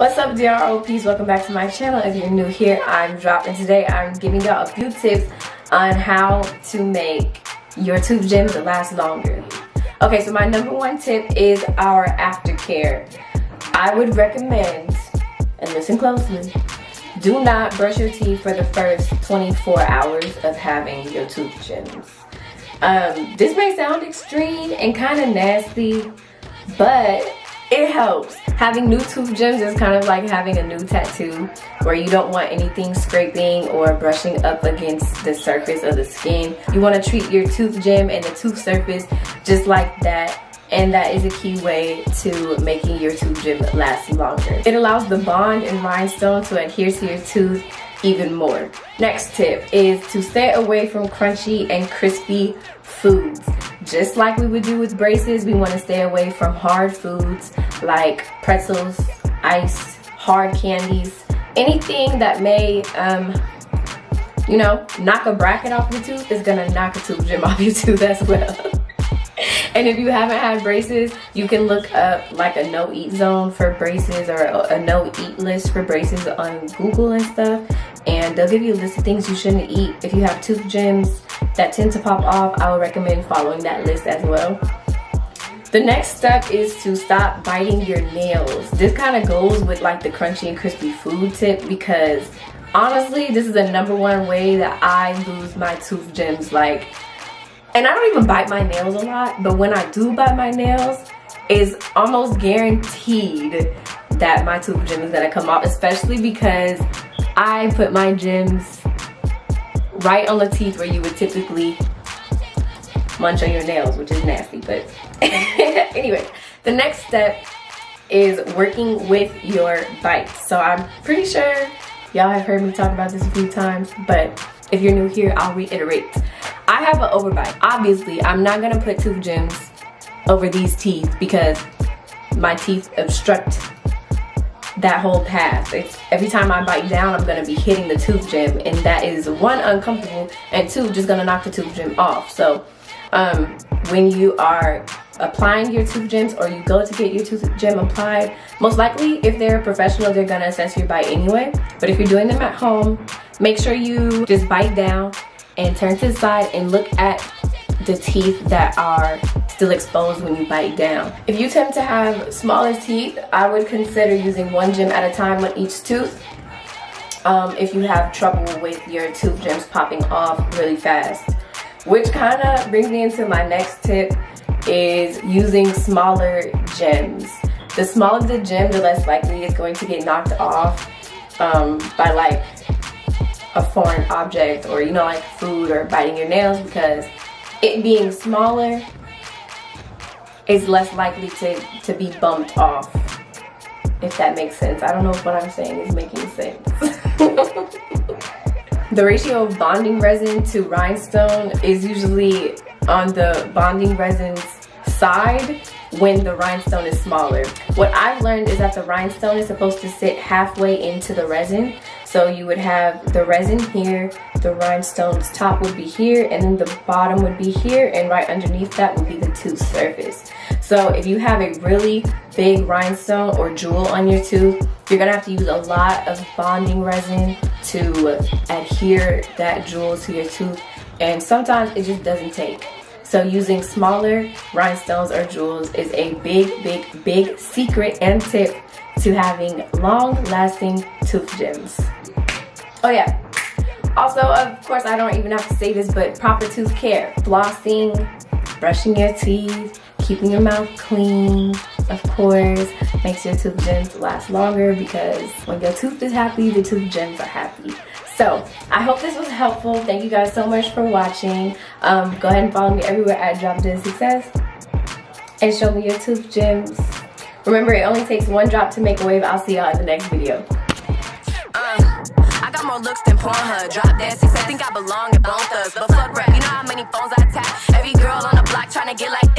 What's up, DROPs? Welcome back to my channel. If you're new here, I'm Drop, and today I'm giving y'all a few tips on how to make your tooth gems last longer. Okay, so my number one tip is our aftercare. I would recommend, and listen closely, do not brush your teeth for the first 24 hours of having your tooth gems. This may sound extreme and kind of nasty, but it helps. Having new tooth gems is kind of like having a new tattoo, where you don't want anything scraping or brushing up against the surface of the skin. You want to treat your tooth gem and the tooth surface just like that, and that is a key way to making your tooth gem last longer. It allows the bond and rhinestone to adhere to your tooth even more. Next tip is to stay away from crunchy and crispy foods. Just like we would do with braces, we want to stay away from hard foods like pretzels, ice, hard candies, anything that may knock a bracket off your tooth is gonna knock a tooth gem off your tooth as well. And if you haven't had braces, you can look up like a no-eat zone for braces, or a no-eat list for braces on Google and stuff, and they'll give you a list of things you shouldn't eat. If you have tooth gems that tend to pop off, I would recommend following that list as well. The next step is to stop biting your nails. This kind of goes with like the crunchy and crispy food tip, because honestly, this is the number one way that I lose my tooth gems. And I don't even bite my nails a lot, but when I do bite my nails, it's almost guaranteed that my tooth gem is gonna come off, especially because I put my gems right on the teeth where you would typically munch on your nails, which is nasty, but anyway, the next step is working with your bites. So I'm pretty sure y'all have heard me talk about this a few times, but if you're new here, I'll reiterate. I have an overbite. Obviously, I'm not gonna put tooth gems over these teeth because my teeth obstruct that whole path. Every time I bite down, I'm gonna be hitting the tooth gem, and that is one, uncomfortable, and two, just gonna knock the tooth gem off. So when you are applying your tooth gems, or you go to get your tooth gem applied, most likely if they're a professional, they're gonna assess your bite anyway. But if you're doing them at home, make sure you just bite down and turn to the side and look at the teeth that are still exposed when you bite down. If you tend to have smaller teeth, I would consider using one gem at a time on each tooth. If you have trouble with your tooth gems popping off really fast. Which kind of brings me into my next tip, is using smaller gems. The smaller the gem, the less likely it's going to get knocked off by like a foreign object, or like food or biting your nails, because it being smaller is less likely to be bumped off, if that makes sense. I don't know if what I'm saying is making sense. The ratio of bonding resin to rhinestone is usually on the bonding resin's side when the rhinestone is smaller. What I've learned is that the rhinestone is supposed to sit halfway into the resin. So you would have the resin here, the rhinestone's top would be here, and then the bottom would be here, and right underneath that would be the tooth surface. So if you have a really big rhinestone or jewel on your tooth, you're gonna have to use a lot of bonding resin to adhere that jewel to your tooth, and sometimes it just doesn't take. So using smaller rhinestones or jewels is a big secret and tip to having long-lasting tooth gems. Oh yeah, also, of course, I don't even have to say this, but proper tooth care. Flossing, brushing your teeth, keeping your mouth clean, of course, makes your tooth gems last longer, because when your tooth is happy, the tooth gems are happy. So, I hope this was helpful. Thank you guys so much for watching. Go ahead and follow me everywhere at Drop Dead Success, and show me your tooth gems. Remember, it only takes one drop to make a wave. I'll see y'all in the next video. I got more looks than Pornhub. Drop Dead Success, think I belong at Bone Thugs. But fuck rap, you know how many phones I tap? Every girl on the block tryna get like